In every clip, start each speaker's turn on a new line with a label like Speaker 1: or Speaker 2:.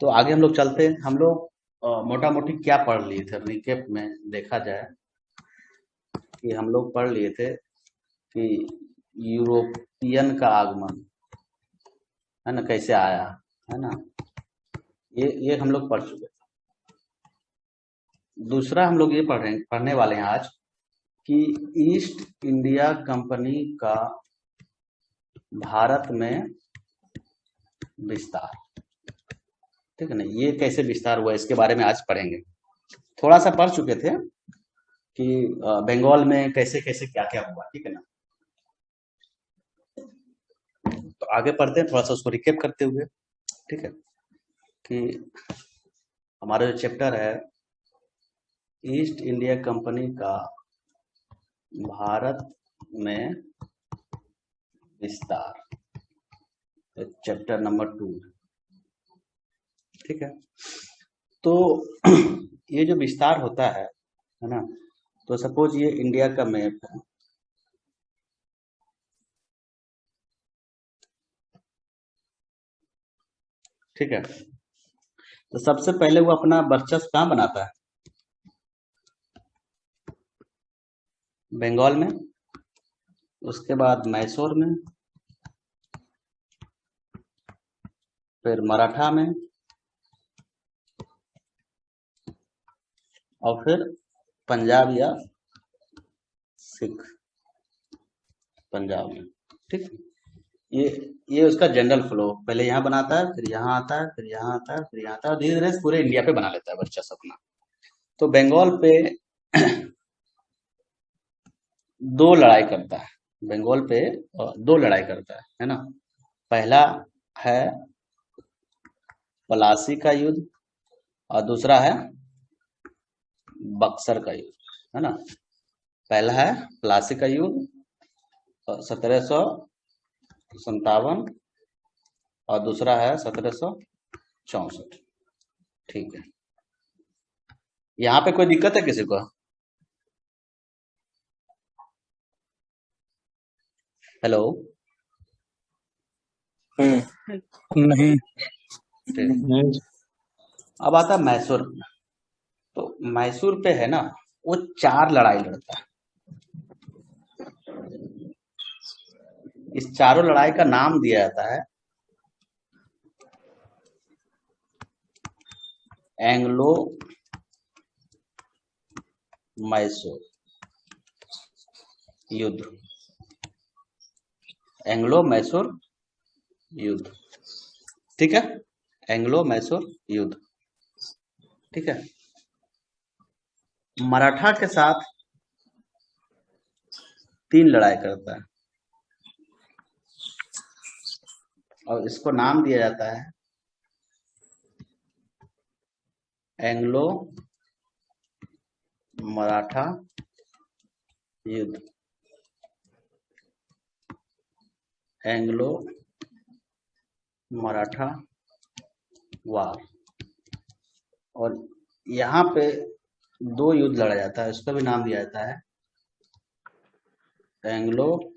Speaker 1: तो आगे हम लोग चलते हैं। हम लोग मोटा मोटी क्या पढ़ लिए थे, रिकेप में देखा जाए कि हम लोग पढ़ लिए थे कि यूरोपियन का आगमन है ना, कैसे आया, है ना। ये हम लोग पढ़ चुके थे। दूसरा हम लोग ये पढ़ने वाले हैं आज कि ईस्ट इंडिया कंपनी का भारत में विस्तार, ठीक है ना। ये कैसे विस्तार हुआ इसके बारे में आज पढ़ेंगे। थोड़ा सा पढ़ चुके थे कि बंगाल में कैसे कैसे क्या क्या हुआ, ठीक है ना। तो आगे पढ़ते हैं, थोड़ा सा उसको रिकेप करते हुए, ठीक है, कि हमारा जो चैप्टर है ईस्ट इंडिया कंपनी का भारत में विस्तार, चैप्टर नंबर 2, ठीक है। तो ये जो विस्तार होता है ना, तो सपोज ये इंडिया का मैप है, ठीक है। तो सबसे पहले वो अपना वर्चस्व कहाँ बनाता है? बंगाल में, उसके बाद मैसूर में, फिर मराठा में, और फिर पंजाब या सिख पंजाब में, ठीक। ये उसका जनरल फ्लो, पहले यहाँ बनाता है, फिर यहाँ आता है, फिर यहाँ आता है, फिर यहाँ आता है, और धीरे धीरे पूरे इंडिया पे बना लेता है वर्चस्व अपना। तो बंगाल पे दो लड़ाई करता है, बंगाल पे दो लड़ाई करता है ना। पहला है पलासी का युद्ध और दूसरा है बक्सर का युद्ध, है ना। पहला है प्लासी का युद्ध 1757, और दूसरा है 1764, ठीक है। यहाँ पे कोई दिक्कत है किसी को? हेलो।
Speaker 2: नहीं।
Speaker 1: ठीक। अब आता है मैसूर। तो मैसूर पे है ना, वो 4 लड़ाई लड़ता है। इस चारों लड़ाई का नाम दिया जाता है एंग्लो मैसूर युद्ध, एंग्लो मैसूर युद्ध, ठीक है। एंग्लो मैसूर युद्ध, ठीक है। मराठा के साथ 3 लड़ाई करता है, और इसको नाम दिया जाता है एंग्लो मराठा युद्ध, एंग्लो मराठा वार। और यहाँ पे 2 युद्ध लड़ा जाता है, उसका भी नाम दिया जाता है एंग्लो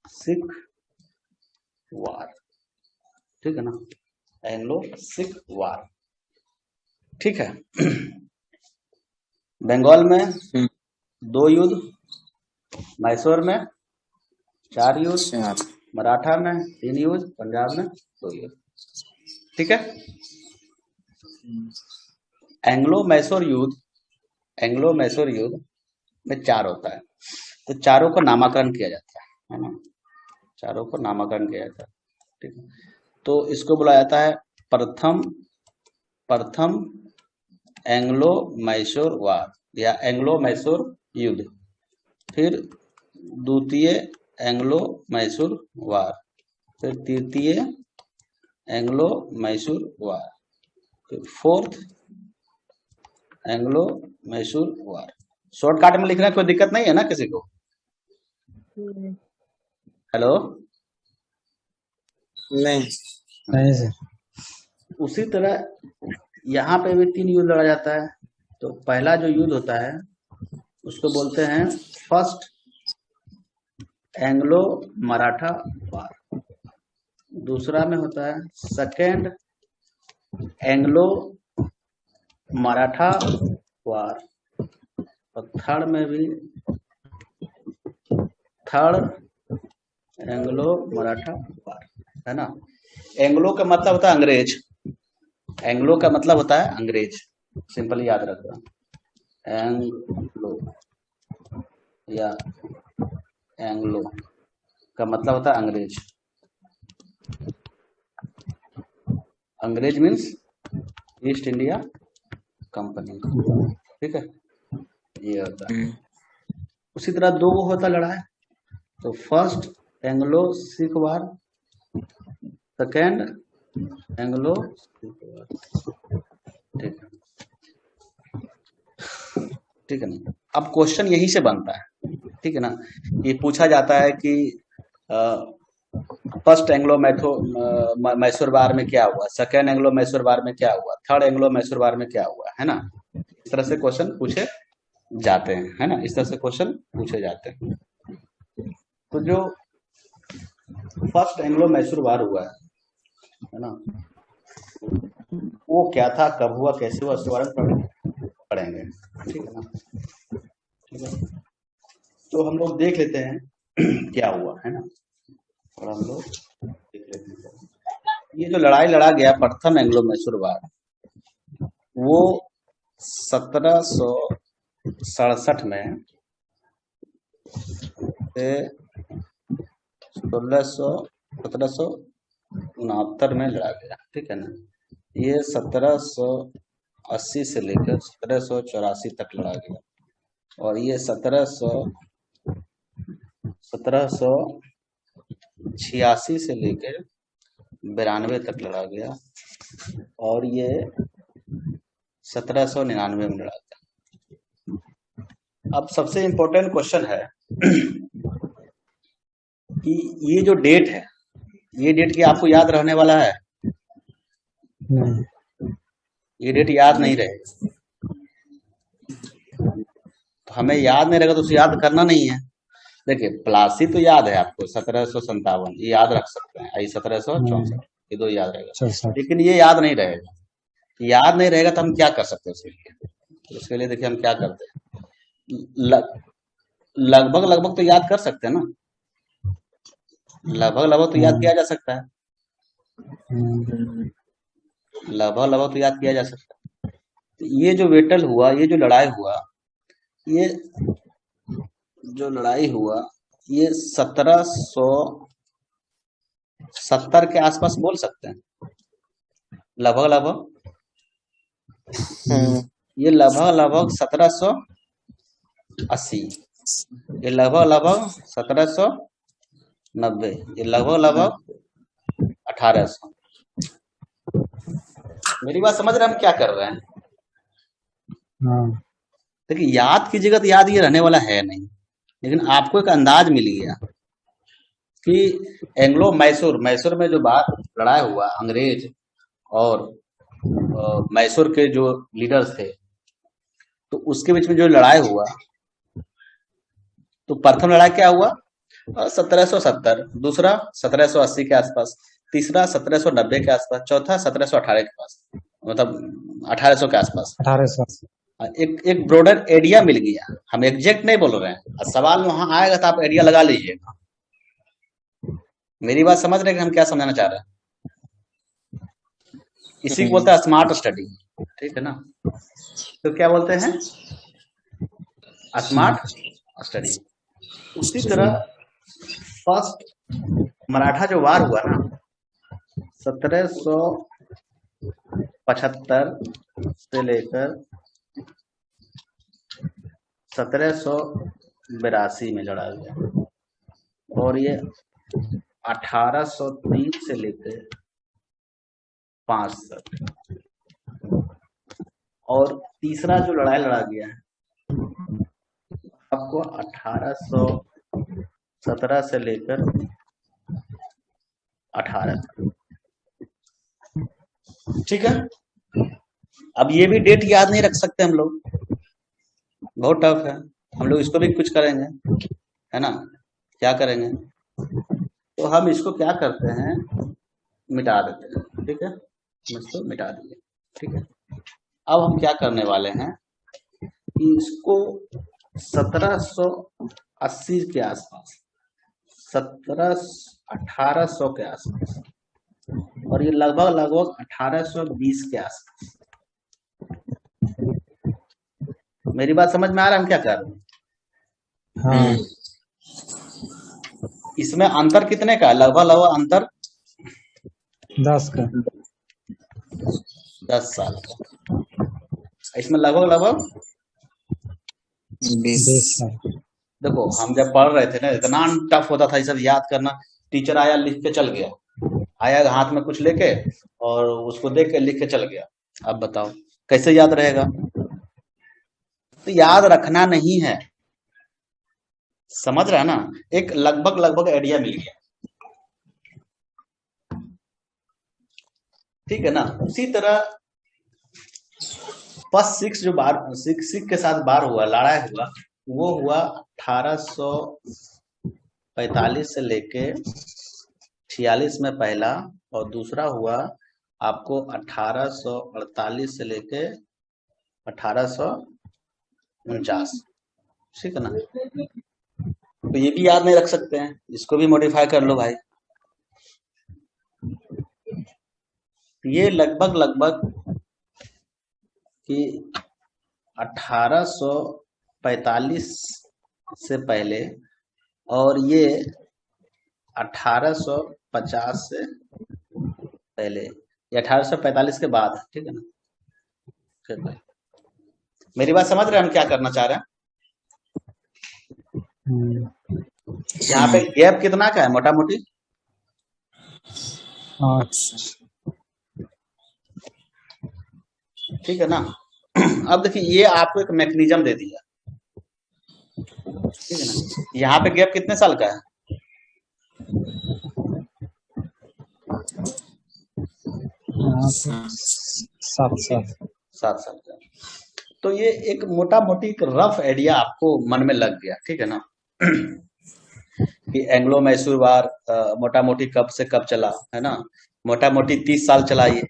Speaker 1: सिख वार, ठीक है ना। एंग्लो सिख वार, ठीक है। बंगाल में 2 युद्ध, मैसूर में 4 युद्ध, मराठा में 3 युद्ध, पंजाब में 2 युद्ध, ठीक है। एंग्लो मैसूर युद्ध में 4 होता है, तो चारों को नामाकरण किया जाता है ना। चारों को नामाकरण किया जाता है, ठीक है। तो इसको बोला जाता है प्रथम एंग्लो मैसूर वार या एंग्लो मैसूर युद्ध, फिर द्वितीय एंग्लो मैसूर वार, फिर तृतीय एंग्लो मैसूर वार, फिर फोर्थ एंग्लो मैसूर वार। शॉर्टकट में लिखना कोई दिक्कत नहीं है ना किसी को? हेलो।
Speaker 2: नहीं सर।
Speaker 1: उसी तरह यहाँ पे भी 3 युद्ध लड़ा जाता है। तो पहला जो युद्ध होता है उसको बोलते हैं फर्स्ट एंग्लो मराठा वार, दूसरा में होता है सेकेंड एंग्लो मराठा वार, और थर्ड में भी थर्ड एंग्लो मराठा वार, है ना। एंग्लो का मतलब होता है अंग्रेज, एंग्लो का मतलब होता है अंग्रेज, सिंपल याद रखना, एंग्लो या एंग्लो का मतलब होता है अंग्रेज। अंग्रेज मीन्स ईस्ट इंडिया कंपनी, ठीक है, ये होता है। उसी तरह दो होता लड़ाई, तो फर्स्ट एंग्लो सिख वार, सेकेंड एंग्लो सिख वार, ठीक है, ठीक है ना। अब क्वेश्चन यही से बनता है, ठीक है ना। ये पूछा जाता है कि फर्स्ट एंग्लो मैसूर वार में क्या हुआ, सेकेंड एंग्लो मैसूर वार में क्या हुआ, थर्ड एंग्लो मैसूर वार में क्या हुआ, है ना। इस तरह से क्वेश्चन पूछे जाते हैं, है ना, इस तरह से क्वेश्चन पूछे जाते हैं। तो जो फर्स्ट एंग्लो मैसूर वार हुआ है ना, वो क्या था, कब हुआ, कैसे हुआ, उसके बारे में पढ़ेंगे, ठीक है ना, ठीक है। तो हम लोग देख लेते हैं क्या हुआ, है ना, और हम लोग देख लेते हैं। ये जो लड़ाई लड़ा गया प्रथम एंग्लो मैसूर वार, वो 1767 में से 1769 में लड़ा गया, ठीक है ना। ये 1780 से लेकर 1784 तक लड़ा गया, और ये 1786 से लेकर 92 तक लड़ा गया, और ये 1799 में लड़ा गया। अब सबसे इम्पोर्टेंट क्वेश्चन है कि ये जो डेट है, ये डेट क्या आपको याद रहने वाला है? ये डेट याद नहीं रहेगा, तो हमें याद नहीं रहेगा तो उसे याद करना नहीं है। देखिए प्लासी तो याद है आपको, 1757 ये याद रख सकते हैं, आई 1764, ये दो याद रहेगा, लेकिन ये याद नहीं रहेगा। याद नहीं रहेगा तो हम क्या कर सकते हैं उसके लिए? उसके लिए देखिए हम क्या करते हैं, लगभग लगभग तो याद कर सकते हैं ना, लगभग लगभग तो याद किया जा सकता है, लगभग लगभग तो याद किया जा सकता है। तो ये जो बेटल हुआ, ये जो लड़ाई हुआ, ये जो लड़ाई हुआ, ये 1770 के आसपास बोल सकते हैं, लगभग लगभग, ये लगभग लगभग 1780, ये लगभग लगभग 1790, ये लगभग लगभग 1800। मेरी बात समझ रहे हैं हम क्या कर रहे हैं? देखिए याद कीजिएगा तो याद ये रहने वाला है नहीं, लेकिन आपको एक अंदाज मिल गया कि एंग्लो मैसूर, मैसूर में जो बात लड़ाई हुआ अंग्रेज और मैसूर के जो लीडर्स थे, तो उसके बीच में जो लड़ाई हुआ, तो प्रथम लड़ाई क्या हुआ 1770, दूसरा 1780 के आसपास, तीसरा 1790 के आसपास, चौथा 1718 के पास, मतलब 1800 के आसपास।
Speaker 2: 1800
Speaker 1: एक ब्रॉडर एरिया मिल गया, हम एग्जैक्ट नहीं बोल रहे हैं, सवाल वहां आएगा तो आप एरिया लगा लीजिएगा। मेरी बात समझ रहे हैं कि हम क्या समझाना चाह रहे हैं? इसी को बोलते हैं स्मार्ट स्टडी, ठीक है ना। तो क्या बोलते हैं, स्मार्ट स्टडी। उसी तरह फर्स्ट मराठा जो वार हुआ ना 1775 से लेकर 1782 में लड़ा गया, और ये 1803 से लेकर 5 तक, और तीसरा जो लड़ाई लड़ा गया है आपको 1817 से लेकर 18 तक, ठीक है। अब ये भी डेट याद नहीं रख सकते हम लोग, बहुत टफ है, हम लोग इसको भी कुछ करेंगे, है ना। क्या करेंगे, तो हम इसको क्या करते हैं, मिटा देते हैं, ठीक है। हम इसको मिटा दिए। ठीक है, अब हम क्या करने वाले हैं कि इसको 1780 के आसपास, 1800 के आसपास, और ये लगभग लगभग 1820 के आसपास। मेरी बात समझ में आ रहा है हम क्या कर रहे हैं?
Speaker 2: हाँ,
Speaker 1: इसमें अंतर कितने का है? लगभग लगभग अंतर
Speaker 2: 10 का
Speaker 1: 10 साल का। इसमें लगभग लगभग
Speaker 2: 20 साल।
Speaker 1: देखो, हम जब पढ़ रहे थे ना, इतना टफ होता था ये सब याद करना। टीचर आया, लिख के चल गया, आया हाथ में कुछ लेके और उसको देख के लिख के चल गया। अब बताओ कैसे याद रहेगा? तो याद रखना नहीं है, समझ रहा है ना? एक लगभग लगभग आइडिया मिल गया। ठीक है ना? उसी तरह फर्स्ट सिक्स जो बार सिख के साथ बार हुआ, लड़ाई हुआ, वो हुआ 1845 से लेके 46 में पहला, और दूसरा हुआ आपको 1848 से लेके 1849। ठीक है ना? तो ये भी याद नहीं रख सकते हैं, इसको भी मॉडिफाई कर लो भाई। ये लगभग लगभग कि 1845 से पहले, और ये 1850 से पहले, या 1845 के बाद। ठीक है ना? ठीक है, मेरी बात समझ रहे हैं हम क्या करना चाह रहे हैं? यहाँ पे गैप कितना का है मोटा मोटी?
Speaker 2: 8।
Speaker 1: ठीक है ना? अब देखिए, ये आपको एक मैकेनिज्म दे दिया। ठीक है ना? यहाँ पे गैप कितने साल का है?
Speaker 2: यहाँ पे 7 साल।
Speaker 1: 7 साल का। तो ये एक मोटा मोटी एक रफ आइडिया आपको मन में लग गया। ठीक है ना? कि एंग्लो मैसूर वार मोटा मोटी कब से कब चला, है ना? मोटा मोटी 30 साल चला ये।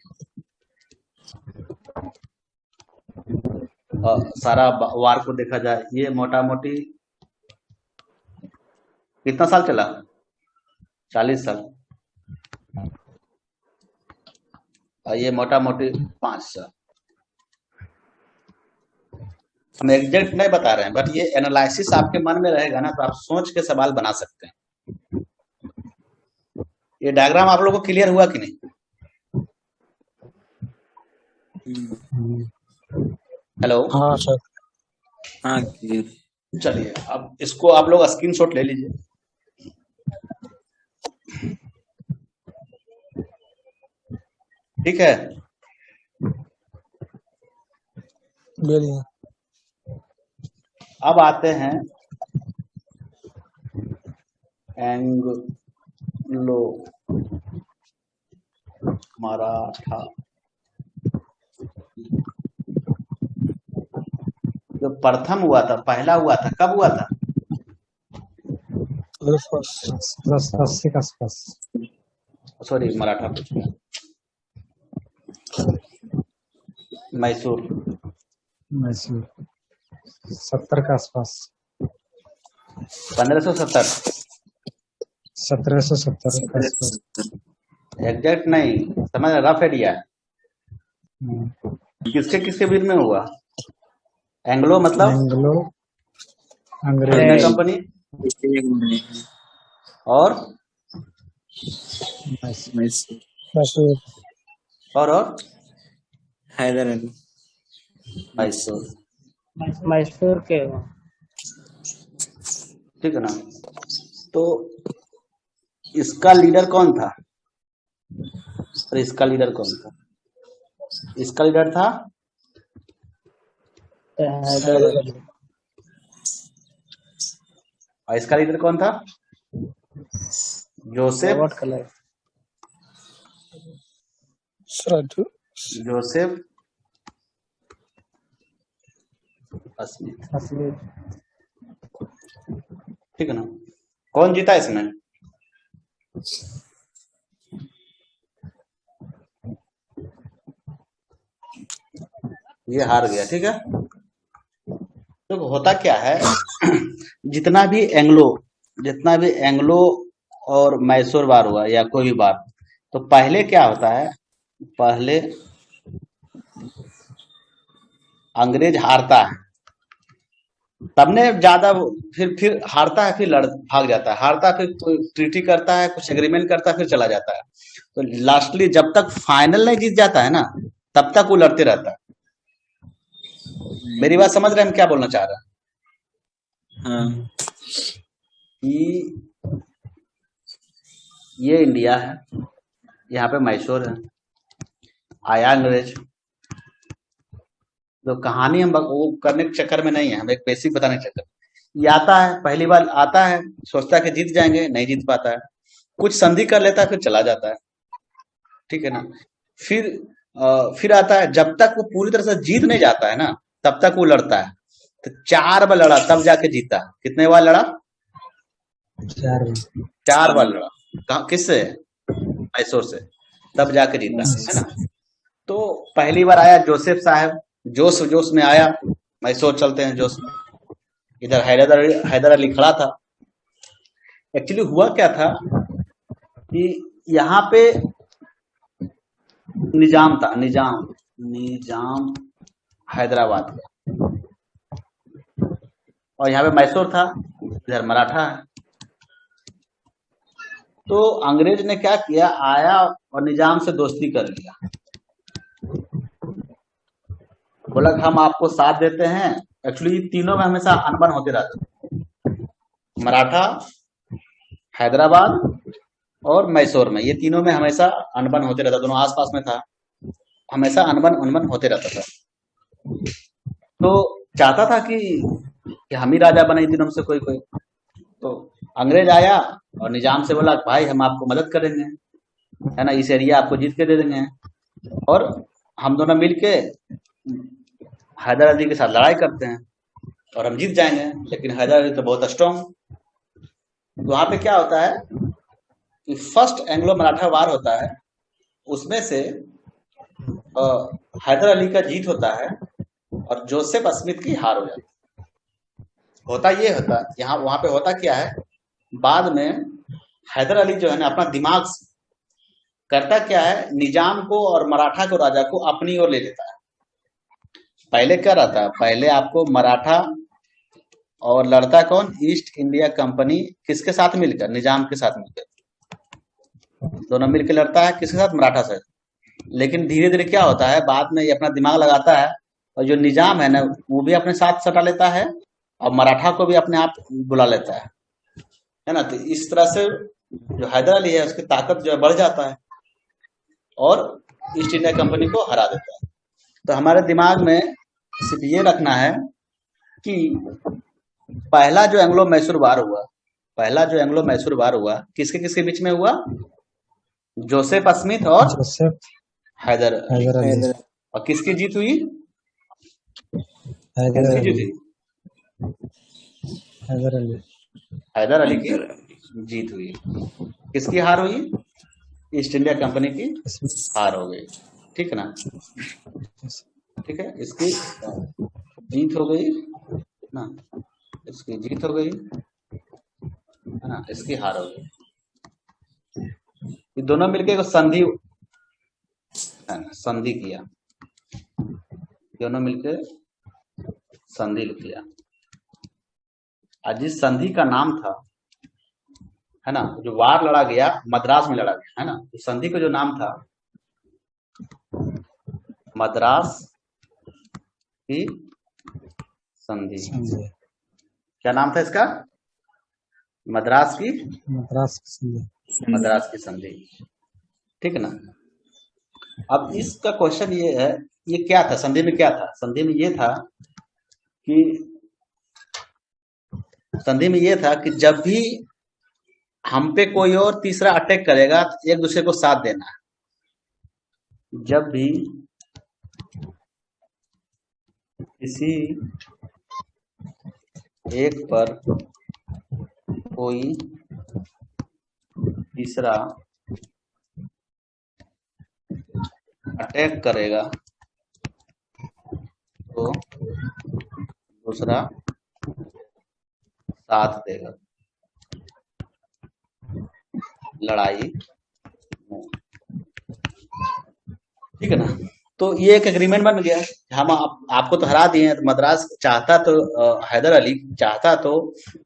Speaker 1: सारा वार को देखा जाए, ये मोटा मोटी कितना साल चला? 40 साल। और ये मोटा मोटी 5 साल। हम एग्जैक्ट नहीं बता रहे हैं, बट ये एनालिसिस आपके मन में रहेगा ना, तो आप सोच के सवाल बना सकते हैं। ये डायग्राम आप लोगों को क्लियर हुआ कि नहीं? हेलो?
Speaker 2: हाँ सर।
Speaker 3: हाँ,
Speaker 1: चलिए, अब इसको आप लोग स्क्रीनशॉट ले लीजिए। ठीक है,
Speaker 2: ले लिया।
Speaker 1: अब आते हैं एंग्लो मराठा। जो प्रथम हुआ था, पहला हुआ था, कब हुआ था?
Speaker 2: 80 के आसपास।
Speaker 1: सॉरी, मराठा पूछ गया। मैसूर।
Speaker 2: मैसूर 70 के आसपास।
Speaker 1: 1570।
Speaker 2: 1770 के आसपास।
Speaker 1: एग्जैक्ट नहीं, समझ, रफ आइडिया है। किसके किसके बीच में हुआ? एंग्लो मतलब
Speaker 2: एंग्लो
Speaker 1: कितने
Speaker 2: अंग्रेज।
Speaker 1: कंपनी, और
Speaker 2: मैसूर
Speaker 1: और
Speaker 3: हैदर अली।
Speaker 1: मैसूर।
Speaker 4: मैसूर के
Speaker 1: ठीक है ना? तो इसका लीडर कौन था और इसका लीडर कौन था? इसका लीडर था
Speaker 4: हैदर अली।
Speaker 1: और इसका लीडर कौन था? Joseph
Speaker 4: what colour?
Speaker 1: Joseph Smith.
Speaker 4: असली
Speaker 1: ठीक है ना? कौन जीता इसमें? ये हार गया, ठीक है। तो होता क्या है जितना भी एंग्लो जितना भी एंग्लो और मैसूर वार हुआ या कोई भी वार, तो पहले क्या होता है, पहले अंग्रेज हारता है, तब ने ज्यादा, फिर हारता है, फिर लड़ भाग जाता है, हारता है, फिर कोई ट्रीटी करता है, कुछ एग्रीमेंट करता है, फिर चला जाता है। तो लास्टली जब तक फाइनल नहीं जीत जाता है ना, तब तक वो लड़ते रहता है। मेरी बात समझ रहे हैं हम क्या बोलना चाह रहे हैं?
Speaker 3: हाँ
Speaker 1: कि ये इंडिया है, यहाँ पे मैसूर है, आया अंग्रेज। तो कहानी हम वो करने के चक्कर में नहीं है, हम एक बेसिक बताने के चक्कर में। ये आता है, पहली बार आता है, सोचता है कि जीत जाएंगे, नहीं जीत पाता है, कुछ संधि कर लेता है, फिर चला जाता है, ठीक है ना। फिर फिर आता है, जब तक वो पूरी तरह से जीत नहीं जाता है ना, तब तक वो लड़ता है। तो 4 बार लड़ा, तब जाके जीता। कितने बार लड़ा?
Speaker 2: 4 में
Speaker 1: 4 बार लड़ा। किससे? मैसूर से, तब जाके जीता, है ना। तो पहली बार आया जोसेफ साहब, जोश जोश में आया, मैसूर चलते हैं जोश में। इधर हैदर अली खड़ा था। एक्चुअली हुआ क्या था कि यहाँ पे निजाम था, निजाम हैदराबाद का, और यहाँ पे मैसूर था, इधर मराठा है। तो अंग्रेज ने क्या किया, आया और निजाम से दोस्ती कर लिया, बोला कि हम आपको साथ देते हैं। एक्चुअली तीनों में हमेशा अनबन होते रहते, मराठा, हैदराबाद और मैसूर में, ये तीनों में हमेशा अनबन होते रहता, दोनों आसपास में था, हमेशा अनबन अनबन होते रहता था। तो चाहता था कि हम ही राजा बने तीनों में से कोई कोई। तो अंग्रेज आया और निजाम से बोला भाई हम आपको मदद करेंगे, है ना, इस एरिया आपको जीत के दे देंगे, और हम दोनों मिलके हैदर अली के साथ लड़ाई करते हैं और हम जीत जाएंगे। लेकिन हैदर अली तो बहुत स्ट्रांग। तो वहां पे क्या होता है कि फर्स्ट एंग्लो मराठा वार होता है, उसमें से हैदर अली का जीत होता है और जोसेफ स्मिथ की हार हो जाती है। होता ये होता यहाँ वहां पे होता क्या है, बाद में हैदर अली जो है ना, अपना दिमाग से करता क्या है, निजाम को और मराठा को, राजा को अपनी ओर ले लेता है। पहले क्या रहता है, पहले आपको मराठा और लड़ता कौन, ईस्ट इंडिया कंपनी, किसके साथ मिलकर, निजाम के साथ मिलकर, दोनों मिलकर लड़ता है, किसके साथ, मराठा से। लेकिन धीरे धीरे क्या होता है, बाद में ये अपना दिमाग लगाता है, और जो निजाम है ना, वो भी अपने साथ सटा लेता है, और मराठा को भी अपने आप बुला लेता है ना। तो इस तरह से जो हैदर अली है, उसकी ताकत जो है बढ़ जाता है और ईस्ट इंडिया कंपनी को हरा देता है। तो हमारे दिमाग में सिर्फ ये रखना है कि पहला जो एंग्लो मैसूर वार हुआ, किसके किसके बीच में हुआ, जोसेफ स्मिथ और
Speaker 2: जोसेफ
Speaker 1: हैदर अली।
Speaker 2: हैदर अली
Speaker 3: हैदर
Speaker 1: और किसकी जीत हुई,
Speaker 2: हैदर
Speaker 1: किसकी
Speaker 2: अली
Speaker 1: जीत हुई,
Speaker 2: हैदर अली
Speaker 1: हैदर अली की
Speaker 3: हैदर
Speaker 1: जीत हुई। किसकी हार हुई, ईस्ट इंडिया कंपनी की
Speaker 2: इसमें
Speaker 1: हार हो गई, ठीक है ना। ठीक है, इसकी जीत हो गई ना, इसकी जीत हो गई, है ना, इसकी हार हो गई। ये दोनों मिलके एक संधि, है ना, संधि किया, दोनों मिलके संधि लिख लिया। आज जिस संधि का नाम था, है ना, जो वार लड़ा गया मद्रास में लड़ा गया, है ना, तो संधि का जो नाम था, मद्रास की संधि।
Speaker 2: संजय
Speaker 1: क्या नाम था इसका, मद्रास की
Speaker 2: मद्रास की संजय
Speaker 1: मद्रास की संधि, ठीक है ना। अब इसका क्वेश्चन ये है, ये क्या था संधि में, क्या था संधि में, ये था कि संधि में ये था कि जब भी हम पे कोई और तीसरा अटैक करेगा, तो एक दूसरे को साथ देना है। जब भी किसी एक पर कोई तीसरा अटैक करेगा, तो दूसरा साथ देगा लड़ाई में। ठीक है ना। तो ये एक एग्रीमेंट बन गया। हम आपको तो हरा दिए हैं। तो मद्रास चाहता तो हैदर अली चाहता तो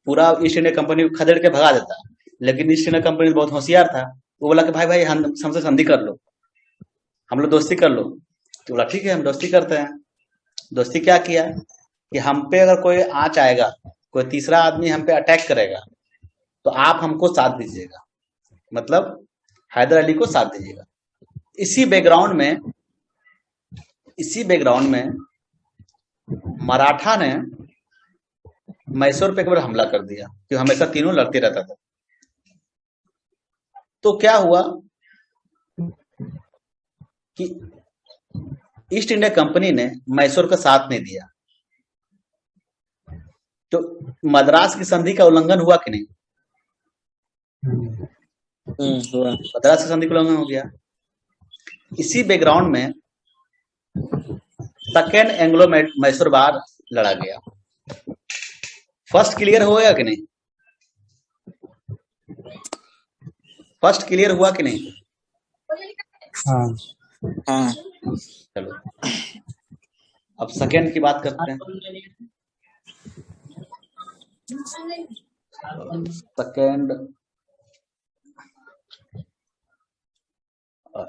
Speaker 1: पूरा ईस्ट इंडिया कंपनी को खदेड़ के भगा देता, लेकिन ईस्ट इंडिया कंपनी बहुत होशियार था। वो बोला कि भाई भाई हमसे संधि कर लो, हम लोग दोस्ती कर लो। तो बोला ठीक है हम दोस्ती करते हैं। दोस्ती क्या किया कि हम पे अगर कोई आंच आएगा, कोई तीसरा आदमी हम पे अटैक करेगा, तो आप हमको साथ दीजिएगा, मतलब हैदर अली को साथ दीजिएगा। इसी बैकग्राउंड में मराठा ने मैसूर पे एक बार हमला कर दिया, कि हमेशा तीनों लड़ते रहता था। तो क्या हुआ कि ईस्ट इंडिया कंपनी ने मैसूर का साथ नहीं दिया, तो मद्रास की संधि का उल्लंघन हुआ कि नहीं?
Speaker 3: हुआ।
Speaker 1: मद्रास की संधि का उल्लंघन हो गया। इसी बैकग्राउंड में सेकेंड एंग्लो मैसूर वार लड़ा गया। फर्स्ट क्लियर हो गया कि नहीं? फर्स्ट क्लियर हुआ कि नहीं?
Speaker 2: हाँ
Speaker 3: हाँ।
Speaker 1: चलो अब सेकेंड की बात करते हैं। सेकेंड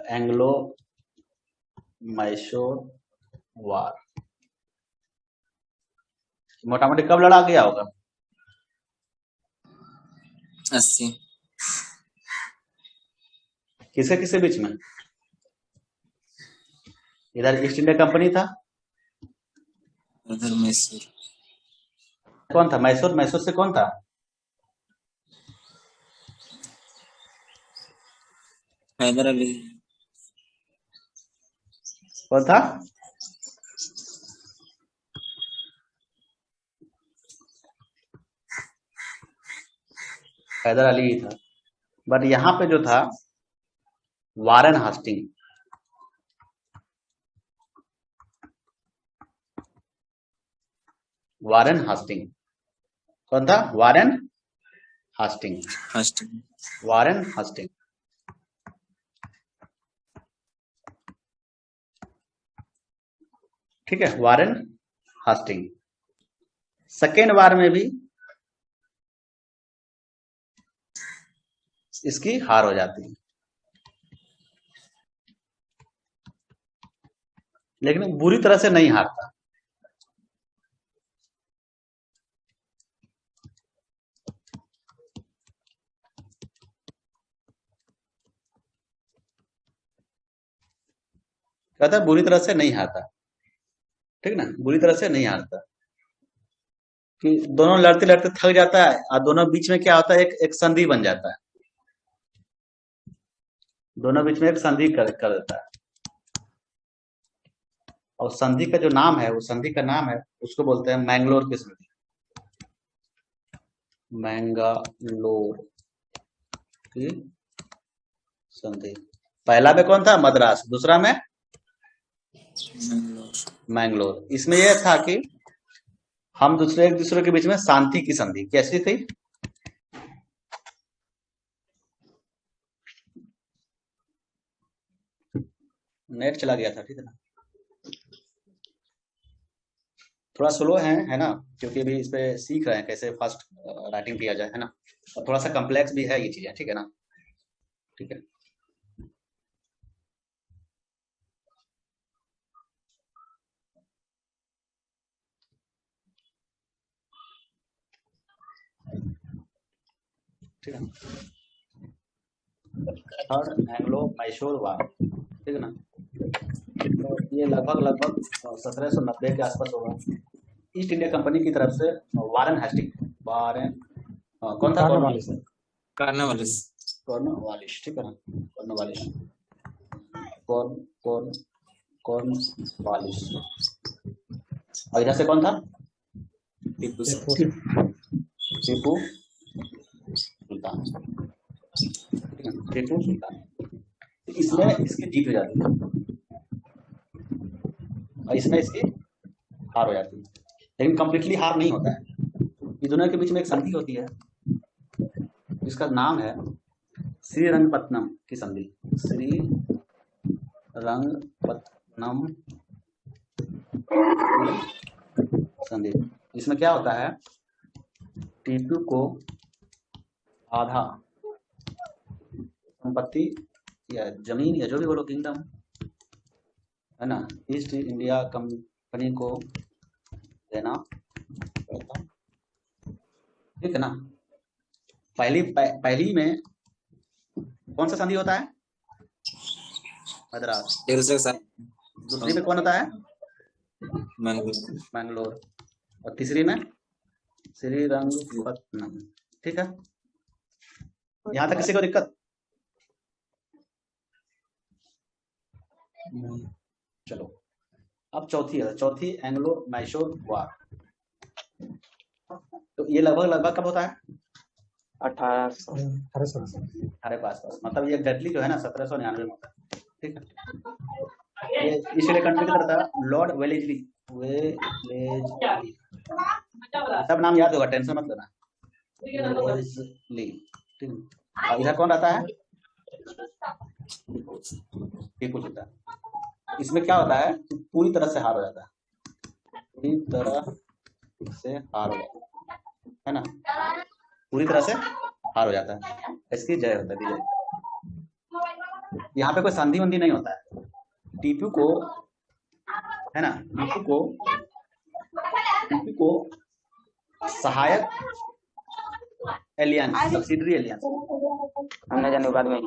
Speaker 1: एंग्लो मैसूर वार मोटा मोटी कब लड़ा गया होगा?
Speaker 3: 80।
Speaker 1: किसके किसके बीच में? इधर ईस्ट इंडिया कंपनी था,
Speaker 3: उधर मैसूर।
Speaker 1: कौन था? मैसूर। मैसूर से कौन था?
Speaker 3: हैदर अली।
Speaker 1: कौन था? हैदर अली ही था। बट यहाँ पे जो था वारेन हास्टिंग। वारेन हास्टिंग कौन था? Warren Hastings. Warren Hastings. ठीक है, वारेन हास्टिंग। सेकेंड वार में भी इसकी हार हो जाती है, लेकिन बुरी तरह से नहीं हारता। कहता है बुरी तरह से नहीं हारता। ठीक ना, बुरी तरह से नहीं हारता, कि दोनों लड़ते लड़ते थक जाता है और दोनों बीच में क्या होता है, एक संधि बन जाता है। दोनों बीच में एक संधि कर देता है, और संधि का जो नाम है, वो संधि का नाम है, उसको बोलते हैं मैंगलोर की संधि। मैंगलोर की संधि। पहला में कौन था? मद्रास। दूसरा में मैंगलोर। इसमें यह था कि हम एक दूसरे के बीच में शांति की संधि। कैसी थी? नेट चला गया था, ठीक है ना। थोड़ा स्लो है ना, क्योंकि अभी इस पे सीख रहे हैं कैसे फास्ट राइटिंग किया जाए, है ना। और थोड़ा सा कम्प्लेक्स भी है ये चीजें, ठीक है ना। ठीक है, ठीक है। थर्ड एंग्लो मैसूर वार, ठीक है ना। तो ये लगभग 1790 के आसपास होगा। ईस्ट इंडिया कंपनी की तरफ से वारेन हास्टिंग, वारेन कौन था?
Speaker 3: कॉर्नवालिस।
Speaker 1: कॉर्नवालिस, ठीक है ना। Cornwallis, Cornwallis. और इधर से कौन था?
Speaker 3: टीपू
Speaker 1: टीपू सुल्तान, ठीक है, टीपू सुल्तान। इसमें इसकी जीत हो जाती है, और इसमें इसकी हार हो जाती है, लेकिन कंप्लीटली हार नहीं होता है। ये दोनों के बीच में एक संधि होती है जिसका नाम है श्रीरंगपट्टनम की संधि। श्रीरंगपट्टनम संधि। इसमें क्या होता है, टीपू को आधा संपत्ति या जमीन या जो भी बोलो किंगडम है ना, ईस्ट इंडिया कंपनी को देना पड़ता, ठीक है ना। पहली में कौन सा संधि होता है, मद्रास। दूसरी में कौन होता है, मैंगलोर। और तीसरी में श्रीरंगपट्टनम, ठीक है। यहां तक किसी को दिक्कत? चलो अब चौथी एंग्लो मैसूर वार। तो ये लगभग कब होता है, 1800 पास, मतलब ये एग्जैक्टली जो है ना 1799 में होता है, ठीक है। ये इसलिए कंट्री की तरफ था, लॉर्ड वेलेस्ली। सब नाम याद होगा, टेंशन मत लेना। वेलेस्ली, ठीक है। और इधर कौन रहता है, टीपू सुल्तान। इसमें क्या होता है, पूरी तरह से हार हो जाता है, पूरी तरह से हार हो जाता है ना, पूरी तरह से हार हो जाता है, इसकी जय होता है, विजय। यहाँ पे कोई संधि वंधि नहीं होता है। टीपू को है ना, टीपू को सहायक एलियंस, सब्सिडरी एलियंस,
Speaker 4: हमने जाने बाद में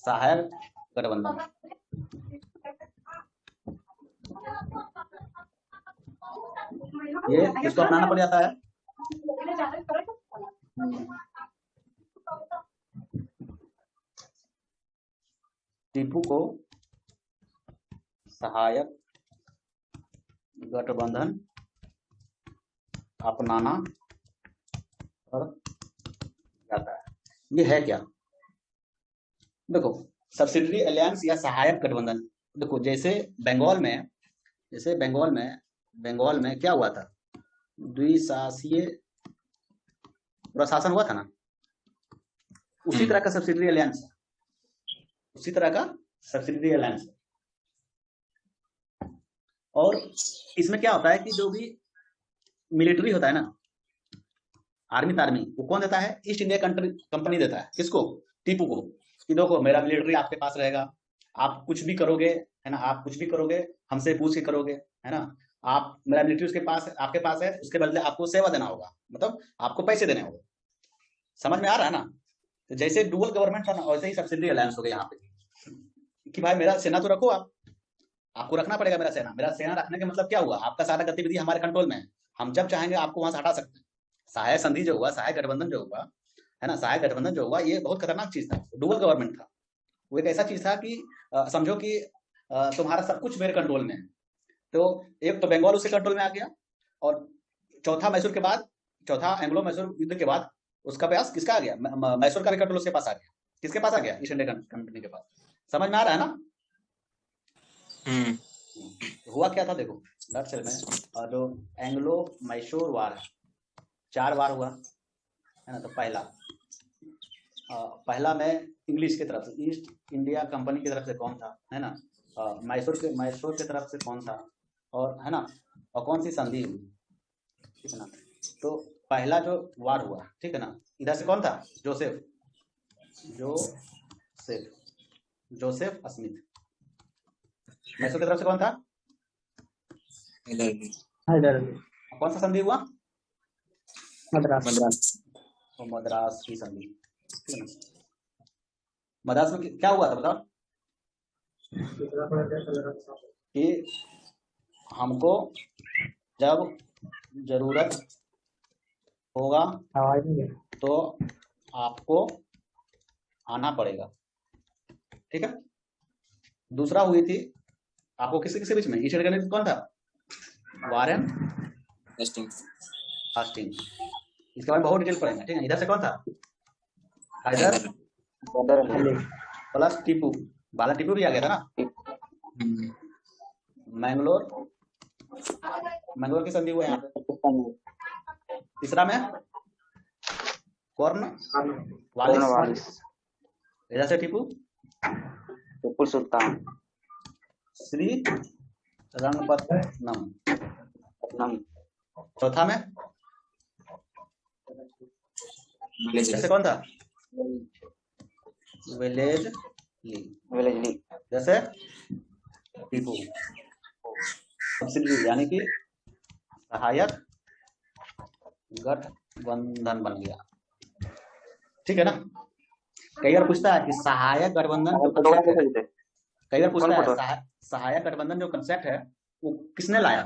Speaker 1: सहायक गठबंधन, ये किसको अपनाना पड़ जाता है, टीपू को सहायक गठबंधन अपनाना पड़ जाता है। ये है क्या, देखो सब्सिडरी अलायंस या सहायक गठबंधन। देखो जैसे बंगाल में क्या हुआ था, द्विशासीय प्रशासन हुआ था ना, उसी तरह का सब्सिडरी अलायंस, उसी तरह का सब्सिडरी अलायंस। और इसमें क्या होता है कि जो भी मिलिट्री होता है ना, आर्मी वो कौन देता है, ईस्ट इंडिया कंपनी देता है। किसको, टीपू को, कि देखो मेरा मिलिट्री आपके पास रहेगा, आप कुछ भी करोगे है ना, आप कुछ भी करोगे हमसे पूछ के करोगे है ना, आप मेरा मिलिट्री उसके पास आपके पास है, उसके बदले आपको सेवा देना होगा, मतलब आपको पैसे देने होंगे। समझ में आ रहा है ना। तो जैसे डुअल गवर्नमेंट था ना, वैसे ही सब्सिडरी अलायंस हो गया यहाँ पे, कि भाई मेरा सेना तो रखो, आपको रखना पड़ेगा मेरा सेना। मेरा सेना रखने का मतलब क्या हुआ, आपका सारा गतिविधि हमारे कंट्रोल में है, हम जब चाहेंगे आपको वहां से हटा सकते हैं। सहायक संधि जो हुआ, सहायक गठबंधन जो हुआ है ना, सहायक गठबंधन जो हुआ, ये बहुत खतरनाक चीज था। डुअल गवर्नमेंट था, वो एक ऐसा चीज था कि समझो कि तुम्हारा सब कुछ मेरे कंट्रोल में है। तो एक तो बंगाल उसके कंट्रोल में आ गया, और चौथा एंग्लो मैसूर युद्ध के बाद उसका प्रयास किसका आ गया, मैसूर का भी कंट्रोल उसके पास आ गया। किसके पास आ गया, ईस्ट इंडिया कंपनी के पास। समझ में आ रहा है ना। हुआ क्या था, देखो दरअसल में जो एंग्लो मैसूर वार है, 4 वार हुआ है ना। तो पहला में इंग्लिश की तरफ से, ईस्ट इंडिया कंपनी की तरफ से कौन था है ना, मैसूर की तरफ से कौन था, और है ना, और कौन सी संधि हुई, ठीक है ना। तो पहला जो वार हुआ, ठीक है ना, इधर से कौन था, जोसेफ स्मिथ। मैसूर की तरफ से कौन था, कौन सा संधि हुआ,
Speaker 4: मद्रास।
Speaker 1: तो मद्रास की संधि, ठीक है ना। मद्रास में क्या हुआ था बताओ, कि हमको जब जरूरत होगा तो आपको आना पड़ेगा, ठीक है। दूसरा हुई थी आपको किसके बीच में, ईस्ट इंडिया कंपनी कौन था, वारेन हेस्टिंग्स। इसके बारे में बहुत डिटेल पढ़ेंगे, ठीक है। इधर से कौन था, हैदर प्लस टीपू, बाला टीपू भी आ गया था ना। मैंगलोर, मैंगलोर की संधि हुआ यहाँ पे। तीसरा में कॉर्नवालिस,
Speaker 4: वालिस,
Speaker 1: इधर से टीपू
Speaker 4: टीपू सुल्तान,
Speaker 1: श्री रंगपट्टनम।
Speaker 4: पटनम,
Speaker 1: चौथा में जैसे कौन था, वेलेजली,
Speaker 4: वेलेजली,
Speaker 1: जैसे टीपू। सब्सिडी यानी कि सहायक गठबंधन बन गया, ठीक है ना। कई बार पूछता है कि सहायक गठबंधन जो
Speaker 4: फोटोग्राफ
Speaker 1: कंसेप्ट है,
Speaker 4: कैसे देते?
Speaker 1: कई बार पूछता है
Speaker 4: फोटो?
Speaker 1: सहायक गठबंधन जो कंसेप्ट है वो किसने लाया,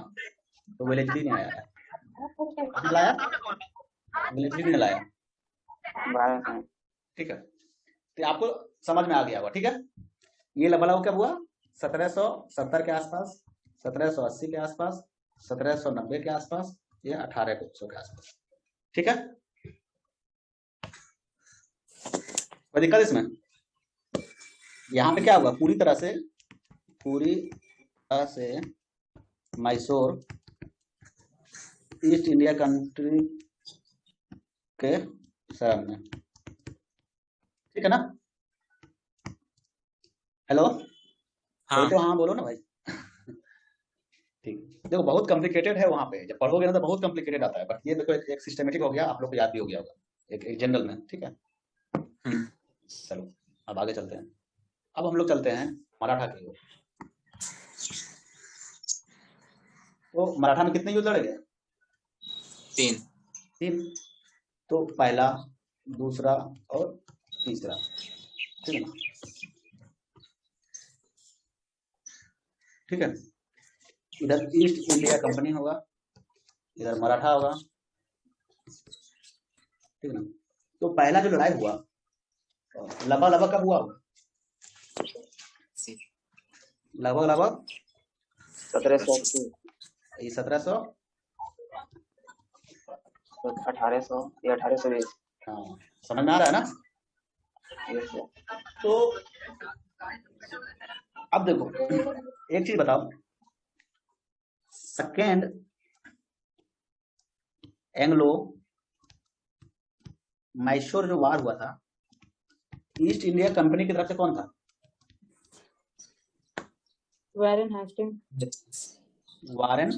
Speaker 1: तो वेलेजली ने आया है। किसने लाया, वेलेजली ने लाया,
Speaker 4: भारत में
Speaker 1: ठीक है। तो आपको समझ में आ गया होगा, ठीक है। ये लबलाव कब हुआ, 1770 के आसपास, 1780 के आसपास, 1790 के आसपास, या 1800 के आसपास, ठीक है। कोई दिक्कत इसमें, यहाँ पे क्या होगा, पूरी तरह से मैसूर ईस्ट इंडिया कंट्री के शहर में, ठीक है ना। हेलो,
Speaker 3: हाँ
Speaker 1: तो हाँ बोलो ना भाई। ठीक, देखो बहुत कॉम्प्लिकेटेड है वहां पे, जब पढ़ोगे ना तो बहुत कॉम्प्लिकेटेड आता है, बट ये देखो एक सिस्टमेटिक हो गया, आप लोग को याद भी हो गया होगा एक जनरल में, ठीक है। चलो अब आगे चलते हैं। अब हम लोग चलते हैं मराठा की ओर। तो मराठा में कितने युद्ध लड़े गए, 3। तो पहला, दूसरा और तीसरा, ठीक है ना, ठीक है। इधर ईस्ट इंडिया कंपनी होगा, इधर मराठा होगा, ठीक है ना। तो पहला जो लड़ाई हुआ लगभग कब हुआ, लगभग
Speaker 4: 1780,
Speaker 1: 1700,
Speaker 4: 1800 या 1820।
Speaker 1: हाँ समझ में आ रहा है ना। तो अब देखो एक चीज बताओ, सेकेंड एंग्लो मैसूर जो वार हुआ था, ईस्ट इंडिया कंपनी की तरफ से कौन था,
Speaker 2: वारेन हास्टिंग,
Speaker 1: वारेन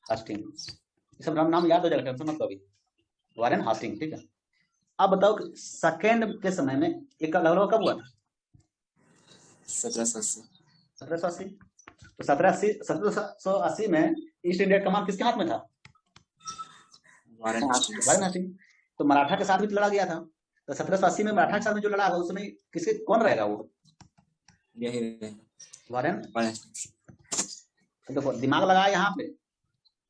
Speaker 1: हास्टिंग, ये सब नाम याद हो जाएगा, टेंशन मत लो अभी, वारेन हास्टिंग, ठीक है। अब बताओ सेकेंड के समय में एक लगभग कब हुआ था, 1780। तो 1780 में ईस्ट इंडिया कमान किसके हाथ में था, वारेन हास्टिंग। तो मराठा के साथ भी लड़ा गया था, तो 1780 में मराठा के साथ में जो लड़ा होगा उसमें किसके कौन रहेगा, वो वारेन। देखो दिमाग लगाया यहाँ पे,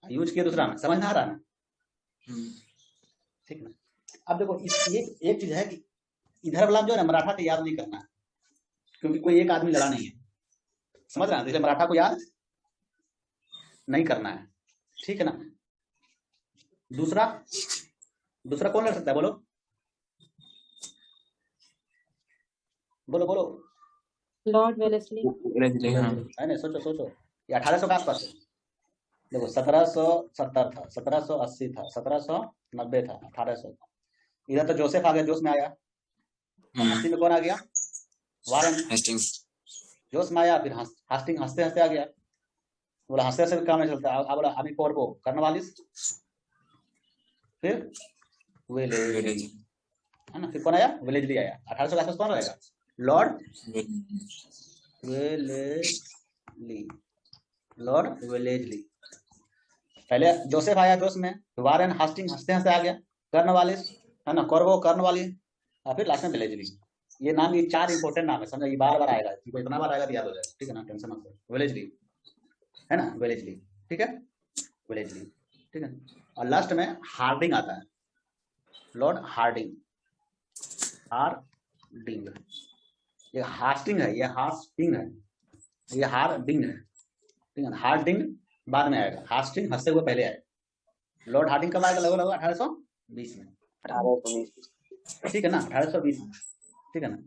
Speaker 1: यूज किया दूसरा में, समझ में आ रहा है, ठीक है। अब देखो ये एक चीज है कि इधर वाला जो है ना मराठा को याद नहीं करना है, क्योंकि कोई एक आदमी लड़ा नहीं है, समझ रहे हैं, इसलिए मराठा को याद नहीं करना है, ठीक है ना। दूसरा कौन लड़ सकता है, बोलो बोलो बोलो,
Speaker 2: लॉर्ड वेलेस्ली,
Speaker 1: है ना, सोचो, ये 1800 के आसपास है। देखो 1770 था, 1780 था, 1790 था, 1800 था। इधर तो जोसेफ आ गया, जोश में आया, 80 में कौन आ गया, वारेन जोश में आया, फिर हास्टिंग हंसते हंसते आ गया, बोला हंसते हंसते काम नहीं चलता, बोला अभी कोरबो कर्नवालिस, फिर वेलेज, है ना, फिर कौन आया, वेलेजली आया। 1800 के आसपास कौन रहेगा, लॉर्ड वेलेजली। पहले जोसेफ आया जोश में, वारेन हास्टिंग हंसते हंसते आ गया, कर्नवालिस, है ना, कोरबो कर्नवालिस, और फिर लास्ट में वेलेजली। ये नाम, ये 4 इंपोर्टेंट नाम है, समझा, ये बार बार आएगा, इतना बार आएगा तो याद हो जाएगा, ठीक है ना, टेंशन मत लो। वेलेजली, है ना, वेलेजली, ठीक है, वेलेजली, ठीक है। और लास्ट में हार्डिंग आता है, लॉर्ड हार्डिंग, हार्डिंग। ये हास्टिंग है, ये हास्टिंग है, ये हार्डिंग है, ठीक है। हार्डिंग बाद में आएगा, हास्टिंग हंसते हुए पहले आएगा। लॉर्ड हार्डिंग कब आएगा, लगभग 1820 में,
Speaker 4: 1820,
Speaker 1: ठीक है ना, 1820 में, ठीक है ना।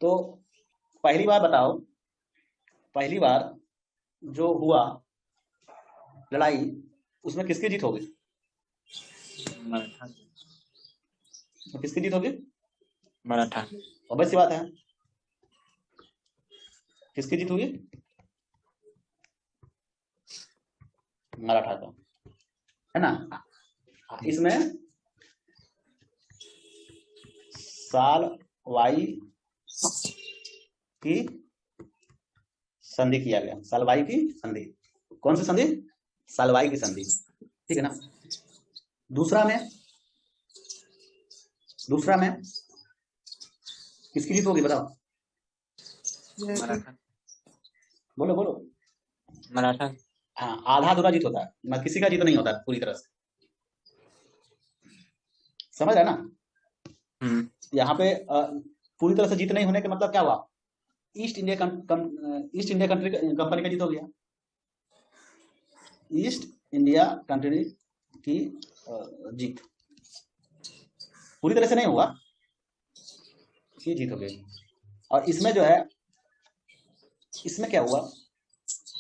Speaker 1: तो पहली बार बताओ पहली बार जो हुआ लड़ाई, उसमें किसकी जीत होगी?
Speaker 3: मराठा।
Speaker 1: तो किसकी जीत होगी?
Speaker 3: मराठा।
Speaker 1: ऑब्वियस सी बात है, किसकी जीत होगी? मराठा का, है ना। इसमें साल वाई की संधि किया गया, सालवाई की संधि। कौन सी संधि? सालवाई की संधि, ठीक है ना। दूसरा में किसकी जीत होगी बताओ?
Speaker 3: मराठा।
Speaker 1: बोलो बोलो।
Speaker 3: मराठा।
Speaker 1: हाँ, आधा अधूरा जीत होता है, ना किसी का जीत नहीं होता पूरी तरह से, समझ रहे ना। यहाँ पे पूरी तरह से जीत नहीं होने का मतलब क्या हुआ? ईस्ट इंडिया कंट्री कंपनी का जीत हो गया। ईस्ट इंडिया कंट्री की जीत पूरी तरह से नहीं हुआ, ये जीत हो गई। और इसमें जो है, इसमें क्या हुआ?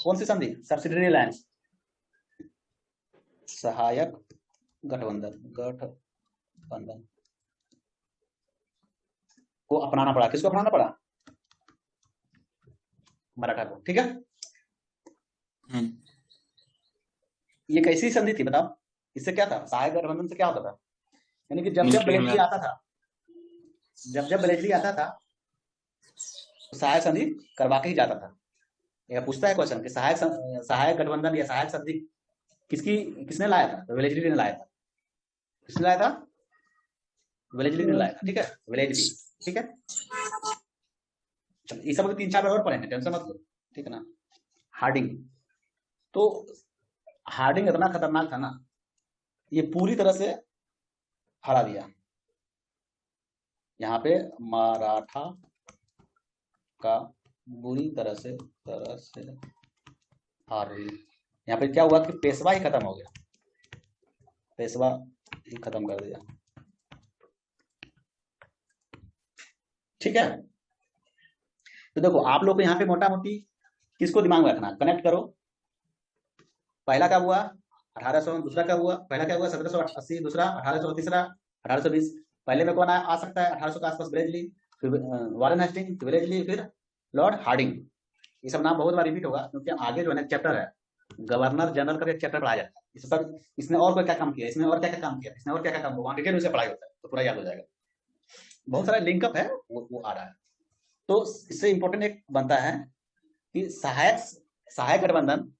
Speaker 1: कौन सी संधि? सब्सिडरी अलायंस, सहायक गठबंधन को अपनाना पड़ा। किसको अपनाना पड़ा? मराठा को, ठीक है। ये कैसी संधि थी बताओ? इससे क्या था? सहायक गठबंधन से क्या होता था? यानी कि जब जब बेलेजली आता था, तो सहायक संधि करवा के ही जाता था। यह पूछता है क्वेश्चन कि सहायक गठबंधन या सहायक संधि किसने लाया था? तो वेलेजली ने लाया था। किसने लाया था? वेलेजली ने लाया था, ठीक है, वेलेजली, ठीक है। चलो, ये सब 3-4 बार और पढ़े हैं, टेंशन मत लो, ठीक है ना। हार्डिंग, तो हार्डिंग इतना खतरनाक था ना, ये पूरी तरह से हरा दिया। यहाँ पे मराठा का बुरी तरह से हार हुई। यहाँ पे क्या हुआ कि पेशवा ही खत्म हो गया, पेशवा ही खत्म कर दिया, ठीक है। तो देखो आप लोग को यहाँ पे मोटा मोटी किसको दिमाग में रखना, कनेक्ट करो। पहला क्या हुआ? 1800। दूसरा क्या हुआ? पहला क्या हुआ? 1780। दूसरा 1800। तीसरा 1820। पहले में कौन आ सकता है 1800 के आसपास? वेलेजली, फिर वारेन हेस्टिंग, वेलेजली, फिर लॉर्ड हार्डिंग। ये सब नाम बहुत बार रिपीट होगा, क्योंकि आगे जो है ना चैप्टर है, गवर्नर जनरल का एक चैप्टर पढ़ाया जाता है। इस सब इसने और क्या काम किया, इसने और क्या काम किया, इसने और क्या काम, वहां डिटेल से पढ़ाई होता है, तो पूरा याद हो जाएगा। बहुत सारा लिंकअप है, वो आ रहा है। तो इससे इंपॉर्टेंट एक बनता है कि सहायक गठबंधन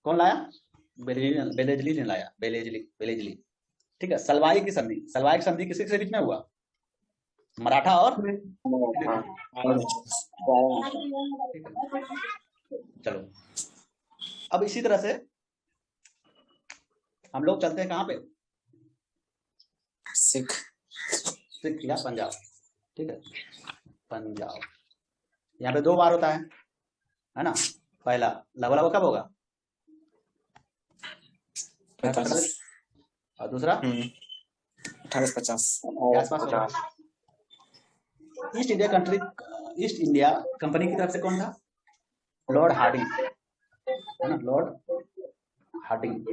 Speaker 1: कौन लाया? वेलेजली ने लाया, वेलेजली, ठीक है। सलवाई की संधि किसके बीच में हुआ? मराठा और चलो, अब इसी तरह से हम लोग चलते हैं कहाँ पे?
Speaker 3: सिख
Speaker 1: या पंजाब, ठीक है, पंजाब। यहाँ पे 2 बार होता है ना। पहला लगभग कब होगा?
Speaker 3: 50।
Speaker 1: और दूसरा
Speaker 3: 1850
Speaker 1: के आसपास होगा। ईस्ट इंडिया कंपनी की तरफ से कौन था? लॉर्ड हार्डिंग, है ना, लॉर्ड हार्डिंग,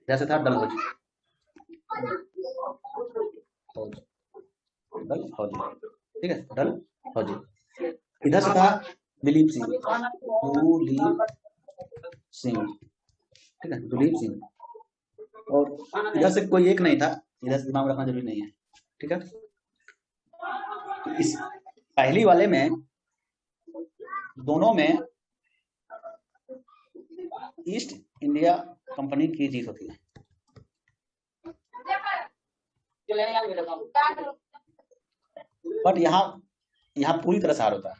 Speaker 1: जैसे था डलहौजी, ठीक है, डलहौजी। इधर से था दिलीप सिंह, ठीक है, दुलीप सिंह। और इधर से कोई एक नहीं था, इधर से दिमाग रखना जरूरी नहीं है, ठीक है। इस पहली वाले में दोनों में ईस्ट इंडिया कंपनी की जीत होती है, बट यहाँ पूरी तरह से हार होता है।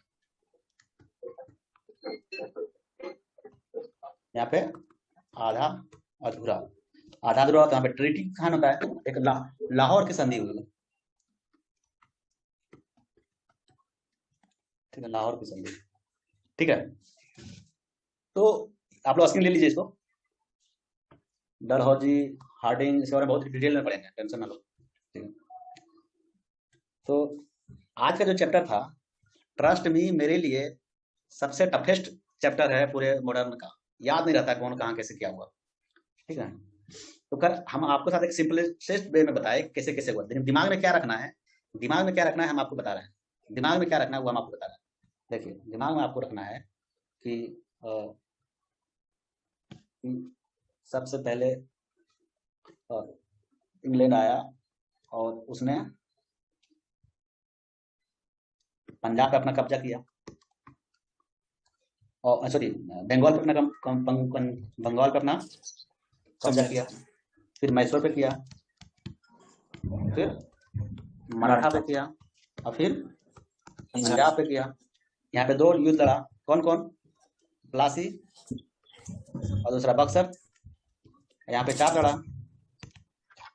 Speaker 1: यहाँ पे आधा अधूरा होता है। यहाँ पे ट्रीटी खान होता है, एक लाहौर की संधि हुई, ठीक है, लाहौर की संधि, ठीक है। तो आप लोग स्क्रीन ले लीजिए इसको। डलहौजी, हार्डिंग, इसके बारे में बहुत डिटेल में पढ़ेंगे, टेंशन ना लो। ठीक है, तो आज का जो चैप्टर था, ट्रस्ट मी, मेरे लिए सबसे टफेस्ट चैप्टर है पूरे मॉडर्न का। याद नहीं रहता कौन कहाँ कैसे क्या हुआ। ठीक है, तो कर हम आपको साथ एक सिंपलेस्ट वे में बताए कैसे कैसे हुआ। दिमाग में क्या रखना है, दिमाग में क्या रखना है हम आपको बता रहे हैं। दिमाग में क्या रखना है वो हम आपको बता रहे हैं। देखिए, दिमाग में आपको रखना है कि सबसे पहले इंग्लैंड आया और उसने पंजाब पे अपना कब्जा किया, और सॉरी बंगाल पे अपना बंगाल पे अपना कब्जा किया, फिर मैसूर पे किया, फिर मराठा पे किया, और फिर पंजाब पे किया। यहाँ पे 2 युद्ध लड़ा, कौन कौन? प्लासी और दूसरा बक्सर। यहाँ पे 4 लड़ा,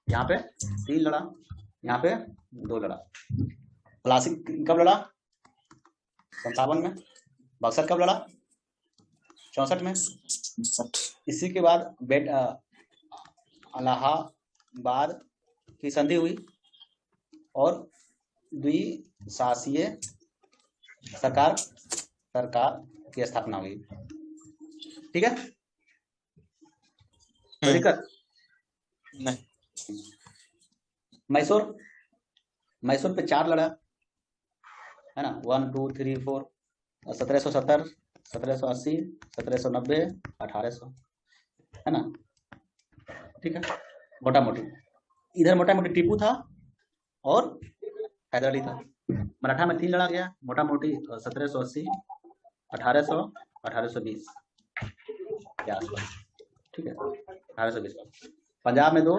Speaker 1: यहाँ पे 3 लड़ा, यहाँ पे 2 लड़ा। प्लासी कब लड़ा? 57 में। बक्सर कब लड़ा? 64 में। इसी के बाद इलाहाबाद की संधि हुई और द्विशासीय सरकार की स्थापना हुई। ठीक है, कोई दिक्कत
Speaker 3: नहीं।
Speaker 1: मैसूर पे 4 लड़ा है ना, 1 2 3 4, 1770, 1780, 1790, 1800, है ना। ठीक है, मोटा मोटी इधर मोटा मोटी टीपू था और हैदर अली था। मराठा में 3 लड़ा गया, मोटा मोटी 1780, 1800, 1820 के आसपास। ठीक है, 1820। पंजाब में 2,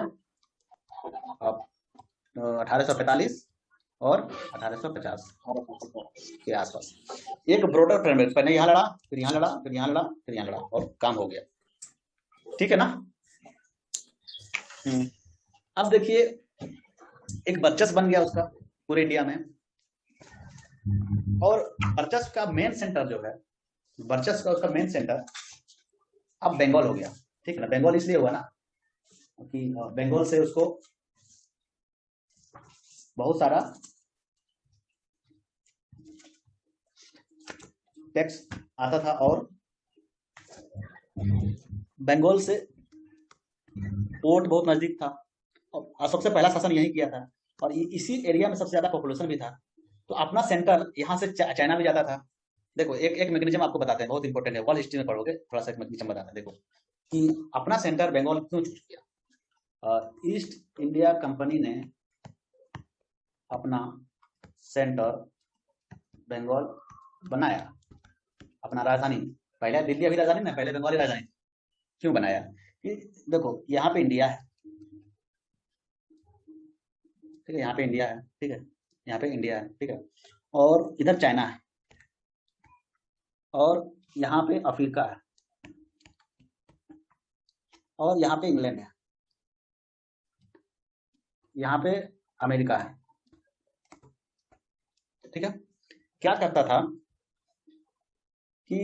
Speaker 1: 1845 और 1850 के आसपास। एक ब्रॉडर फ्रेमवर्क, पहले यहाँ लड़ा, फिर यहाँ लड़ा, फिर यहाँ लड़ा, फिर यहाँ लड़ा, और काम हो गया। ठीक है ना। अब देखिए, एक वर्चस्व बन गया उसका पूरे इंडिया में, और वर्चस्व का मेन सेंटर जो है, वर्चस्व का उसका मेन सेंटर अब बंगाल हो गया। ठीक है ना, बंगाल इसलिए हुआ ना कि बंगाल से उसको बहुत सारा टैक्स आता था, और बंगाल से पोर्ट बहुत नजदीक था, और सबसे पहला शासन यही किया था, और इसी एरिया में सबसे ज्यादा पॉपुलेशन भी था। तो अपना सेंटर यहाँ से चाइना भी जाता था। देखो, एक मैकेनिज्म आपको बताते हैं, बहुत इंपॉर्टेंट है, वर्ल्ड हिस्ट्री में पढ़ोगे, थोड़ा सा एक मैकेनिज्म बताते हैं। देखो कि अपना सेंटर बंगाल क्यों चूज किया। ईस्ट इंडिया कंपनी ने अपना सेंटर बंगाल बनाया, अपना राजधानी। पहले दिल्ली अभी राजधानी ना, पहले बंगाल राजधानी। क्यों बनाया कि देखो, यहाँ पे इंडिया है, ठीक है, यहाँ पे इंडिया है, ठीक है, यहाँ पे इंडिया है, ठीक है, और इधर चाइना है, और यहाँ पे अफ्रीका है, और यहाँ पे इंग्लैंड है, यहाँ पे अमेरिका है। ठीक है, क्या करता था कि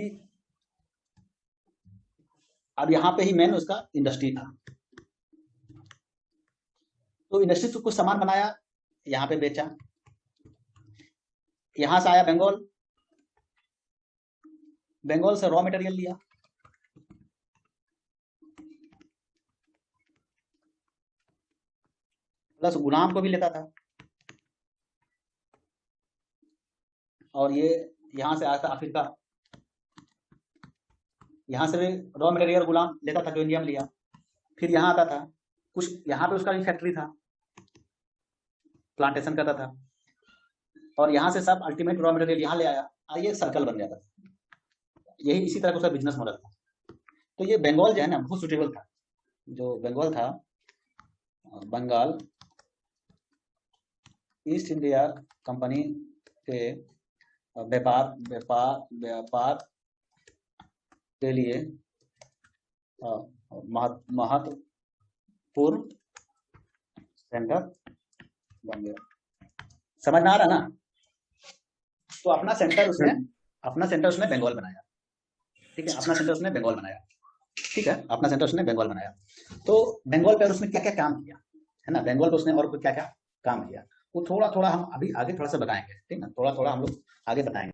Speaker 1: अब यहाँ पे ही मेन उसका इंडस्ट्री था, तो इंडस्ट्री से कुछ सामान बनाया, यहाँ पे बेचा, यहाँ से आया बंगाल, बंगाल से रॉ मटेरियल लिया, प्लस गुलाम को भी लेता था, और ये यहाँ से आया था अफ्रीका, यहाँ से भी रॉ मटेरियल गुलाम लेता था जो इंडिया में लिया, फिर यहाँ आता था, कुछ यहाँ पे उसका भी फैक्ट्री था, प्लांटेशन करता था, और यहाँ से सब अल्टीमेट रॉ मटेरियल यहाँ ले आया, और ये सर्कल बन जाता था। यही इसी तरह का उसका बिजनेस मॉडल था। तो ये बंगाल जो है ना, बहुत सुटेबल था। जो बंगाल था, बंगाल ईस्ट इंडिया कंपनी के व्यापार के लिए महत्वपूर्ण सेंटर बन गया। समझ में आ रहा ना। तो अपना सेंटर उसने बंगाल बनाया। ठीक है, अपना सेंटर उसने बंगाल बनाया।
Speaker 5: ठीक है, अपना सेंटर उसने बंगाल बनाया। तो बंगाल पे और उसने क्या क्या काम किया, है ना, बंगाल पे उसने और क्या क्या काम किया, वो थोड़ा थोड़ा हम अभी आगे थोड़ा सा बताएंगे, ठीक है, थोड़ा थोड़ा हम लोग आगे बताएंगे।